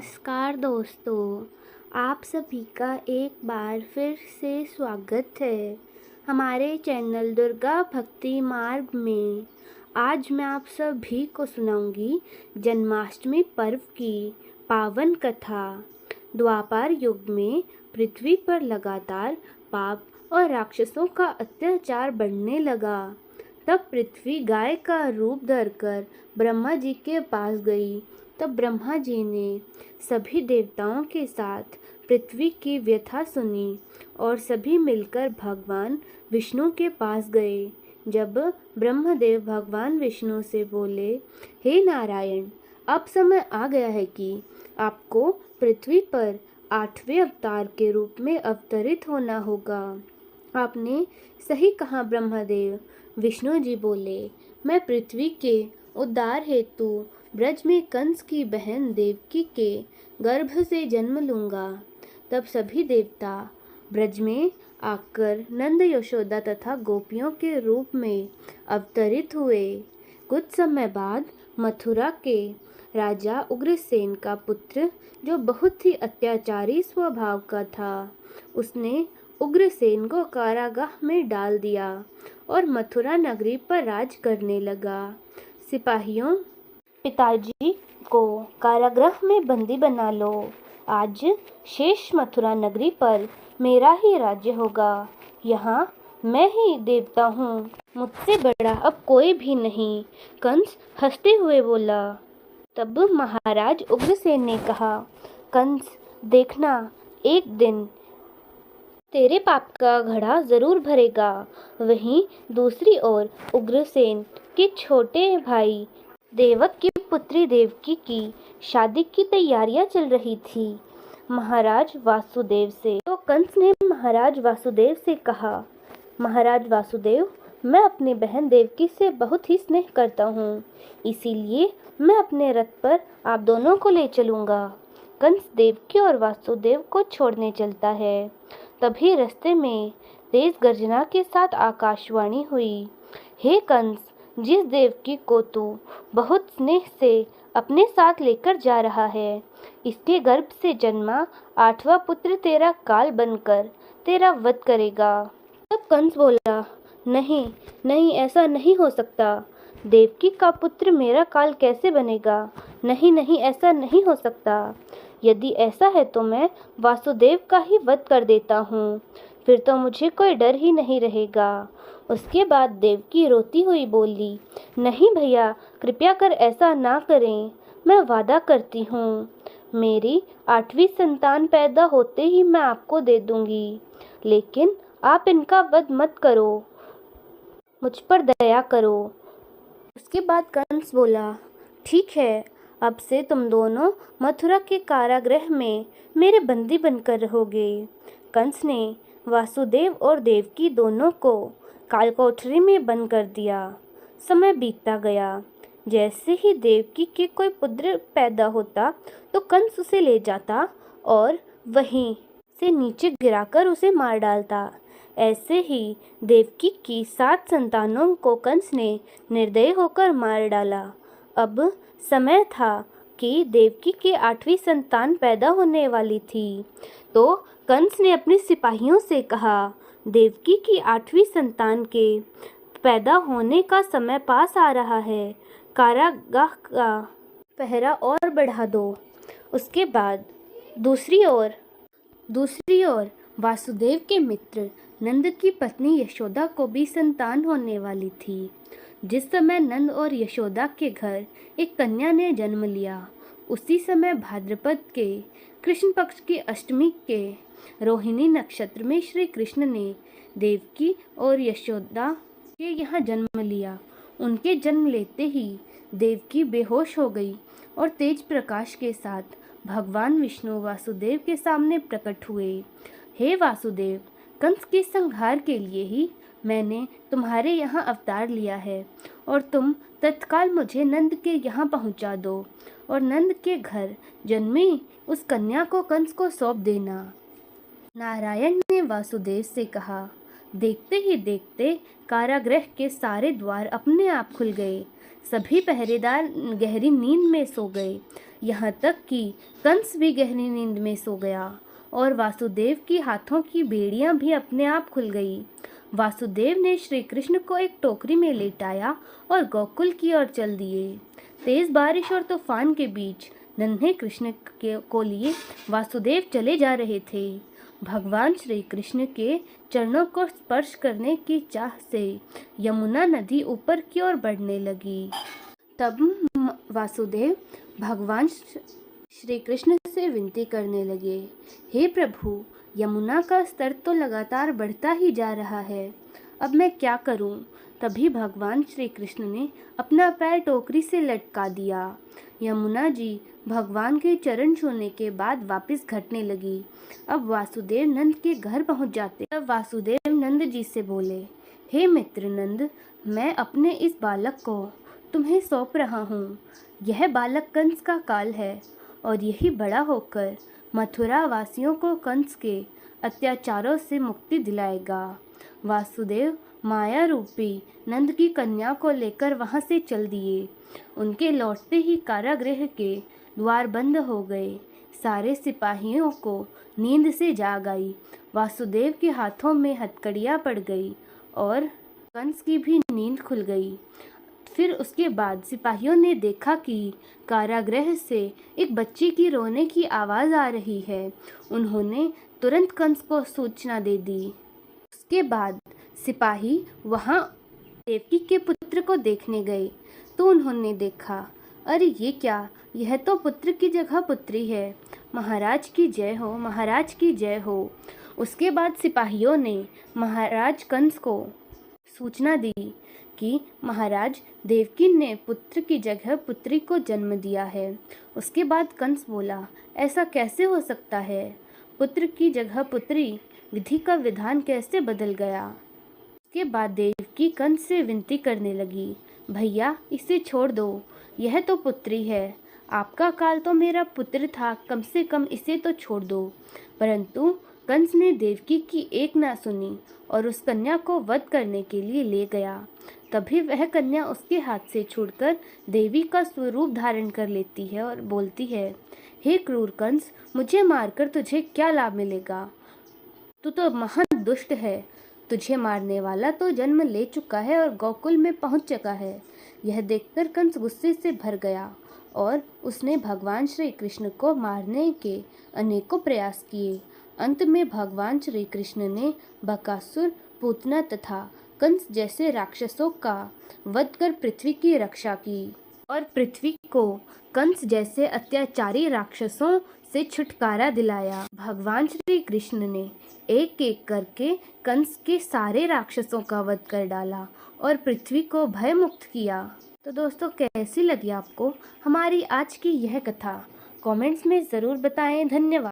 नमस्कार दोस्तों, आप सभी का एक बार फिर से स्वागत है हमारे चैनल दुर्गा भक्ति मार्ग में। आज मैं आप सभी को सुनाऊंगी जन्माष्टमी पर्व की पावन कथा। द्वापर युग में पृथ्वी पर लगातार पाप और राक्षसों का अत्याचार बढ़ने लगा। तब पृथ्वी गाय का रूप धरकर ब्रह्मा जी के पास गई। तब ब्रह्मा जी ने सभी देवताओं के साथ पृथ्वी की व्यथा सुनी और सभी मिलकर भगवान विष्णु के पास गए। जब ब्रह्मदेव भगवान विष्णु से बोले, हे नारायण, अब समय आ गया है कि आपको पृथ्वी पर 8वें अवतार के रूप में अवतरित होना होगा। आपने सही कहा ब्रह्मदेव। विष्णु जी बोले, मैं पृथ्वी के उद्धार हेतु ब्रज में कंस की बहन देवकी के गर्भ से जन्म लूंगा। तब सभी देवता ब्रज में आकर नंद, यशोदा तथा गोपियों के रूप में अवतरित हुए। कुछ समय बाद मथुरा के राजा उग्रसेन का पुत्र, जो बहुत ही अत्याचारी स्वभाव का था, उसने उग्रसेन को कारागाह में डाल दिया और मथुरा नगरी पर राज करने लगा। सिपाहियों, पिताजी को कारागृह में बंदी बना लो। आज शेष मथुरा नगरी पर मेरा ही राज्य होगा। यहाँ मैं ही देवता हूँ, मुझसे बड़ा अब कोई भी नहीं। कंस हंसते हुए बोला। तब महाराज उग्रसेन ने कहा, कंस, देखना, एक दिन तेरे पाप का घड़ा जरूर भरेगा। वहीं दूसरी ओर उग्रसेन के छोटे भाई देवक की पुत्री देवकी की शादी की तैयारियां चल रही थी महाराज वासुदेव से। तो कंस ने महाराज वासुदेव से कहा, महाराज वासुदेव, मैं अपनी बहन देवकी से बहुत ही स्नेह करता हूँ, इसीलिए मैं अपने रथ पर आप दोनों को ले चलूँगा। कंस देवकी और वासुदेव को छोड़ने चलता है। तभी रास्ते में तेज गर्जना के साथ आकाशवाणी हुई, हे कंस, जिस देवकी को तू बहुत स्नेह से अपने साथ लेकर जा रहा है, इसके गर्भ से जन्मा 8वां पुत्र तेरा काल बनकर तेरा वध करेगा। तब कंस बोला, नहीं नहीं, ऐसा नहीं हो सकता। देवकी का पुत्र मेरा काल कैसे बनेगा? नहीं नहीं, ऐसा नहीं हो सकता। यदि ऐसा है तो मैं वासुदेव का ही वध कर देता हूँ, फिर तो मुझे कोई डर ही नहीं रहेगा। उसके बाद देवकी रोती हुई बोली, नहीं भैया, कृपया कर ऐसा ना करें। मैं वादा करती हूँ, मेरी 8वीं संतान पैदा होते ही मैं आपको दे दूंगी, लेकिन आप इनका वध मत करो, मुझ पर दया करो। उसके बाद कंस बोला, ठीक है, अब से तुम दोनों मथुरा के कारागृह में मेरे बंदी बनकर रहोगे। कंस ने वासुदेव और देवकी दोनों को कालकोठरी में बंद कर दिया। समय बीतता गया। जैसे ही देवकी के कोई पुत्र पैदा होता तो कंस उसे ले जाता और वहीं से नीचे गिराकर उसे मार डालता। ऐसे ही देवकी की 7 संतानों को कंस ने निर्दयी होकर मार डाला। अब समय था कि देवकी के 8वीं संतान पैदा होने वाली थी। तो कंस ने अपने सिपाहियों से कहा, देवकी की 8वीं संतान के पैदा होने का समय पास आ रहा है, कारागाह का पहरा और बढ़ा दो। उसके बाद दूसरी ओर वासुदेव के मित्र नंद की पत्नी यशोदा को भी संतान होने वाली थी। जिस समय नंद और यशोदा के घर एक कन्या ने जन्म लिया, उसी समय भाद्रपद के कृष्ण पक्ष की अष्टमी के रोहिणी नक्षत्र में श्री कृष्ण ने देवकी और यशोदा के यहाँ जन्म लिया। उनके जन्म लेते ही देवकी बेहोश हो गई और तेज प्रकाश के साथ भगवान विष्णु वासुदेव के सामने प्रकट हुए। हे वासुदेव, कंस के संहार के लिए ही मैंने तुम्हारे यहाँ अवतार लिया है और तुम तत्काल मुझे नंद के यहाँ पहुँचा दो और नंद के घर जन्मी उस कन्या को कंस को सौंप देना। नारायण ने वासुदेव से कहा, देखते ही देखते कारागृह के सारे द्वार अपने आप खुल गए। सभी पहरेदार गहरी नींद में सो गए। यहाँ तक कि कंस भी गहरी नींद में सो गया और वासुदेव की हाथों की बेड़ियां भी अपने आप खुल गई। वासुदेव ने श्री कृष्ण को एक टोकरी में लेटाया और गोकुल की ओर चल दिए। तेज बारिश और तूफान के बीच नन्हे कृष्ण को लिए वासुदेव चले जा रहे थे। भगवान श्री कृष्ण के चरणों को स्पर्श करने की चाह से यमुना नदी ऊपर की ओर बढ़ने लगी। तब वासुदेव भगवान श्री कृष्ण से विनती करने लगे, हे प्रभु, यमुना का स्तर तो लगातार बढ़ता ही जा रहा है, अब मैं क्या करूं? तभी भगवान श्री कृष्ण ने अपना पैर टोकरी से लटका दिया। यमुना जी भगवान के चरण छूने के बाद वापस घटने लगी। अब वासुदेव नंद के घर पहुंच जाते। तब वासुदेव नंद जी से बोले, हे मित्र नंद, मैं अपने इस बालक को तुम्हें सौंप रहा हूँ। यह बालक कंस का काल है और यही बड़ा होकर मथुरा वासियों को कंस के अत्याचारों से मुक्ति दिलाएगा। वासुदेव माया रूपी नंद की कन्या को लेकर वहां से चल दिए। उनके लौटते ही कारागृह के द्वार बंद हो गए। सारे सिपाहियों को नींद से जाग आई। वासुदेव के हाथों में हथकड़ियाँ पड़ गई और कंस की भी नींद खुल गई। फिर उसके बाद सिपाहियों ने देखा कि कारागृह से एक बच्ची की रोने की आवाज़ आ रही है। उन्होंने तुरंत कंस को सूचना दे दी। उसके बाद सिपाही वहां देवकी के पुत्र को देखने गए तो उन्होंने देखा, अरे ये क्या, यह तो पुत्र की जगह पुत्री है। महाराज की जय हो, महाराज की जय हो। उसके बाद सिपाहियों ने महाराज कंस को सूचना दी कि महाराज देवकी ने पुत्र की जगह पुत्री को जन्म दिया है। उसके बाद कंस बोला, ऐसा कैसे हो सकता है? पुत्र की जगह पुत्री, विधि का विधान कैसे बदल गया? उसके बाद देवकी कंस से विनती करने लगी, भैया इसे छोड़ दो, यह तो पुत्री है। आपका काल तो मेरा पुत्र था, कम से कम इसे तो छोड़ दो। परंतु कंस ने देवकी की एक ना सुनी और उस कन्या को वध करने के लिए ले गया। तभी वह कन्या उसके हाथ से छूटकर देवी का स्वरूप धारण कर लेती है और बोलती है, हे क्रूर कंस, मुझे मारकर तुझे क्या लाभ मिलेगा? तू तो महान दुष्ट है। तुझे मारने वाला तो जन्म ले चुका है और गोकुल में पहुंच चुका है। यह देखकर कंस गुस्से से भर गया और उसने भगवान श्री कृष्ण को मारने के अनेकों प्रयास किए। अंत में भगवान श्री कृष्ण ने बकासुर, पूतना तथा कंस जैसे राक्षसों का वध कर पृथ्वी की रक्षा की और पृथ्वी को कंस जैसे अत्याचारी राक्षसों से छुटकारा दिलाया। भगवान श्री कृष्ण ने एक एक करके कंस के सारे राक्षसों का वध कर डाला और पृथ्वी को भय मुक्त किया। तो दोस्तों, कैसी लगी आपको हमारी आज की यह कथा? कमेंट्स में ज़रूर बताएं। धन्यवाद।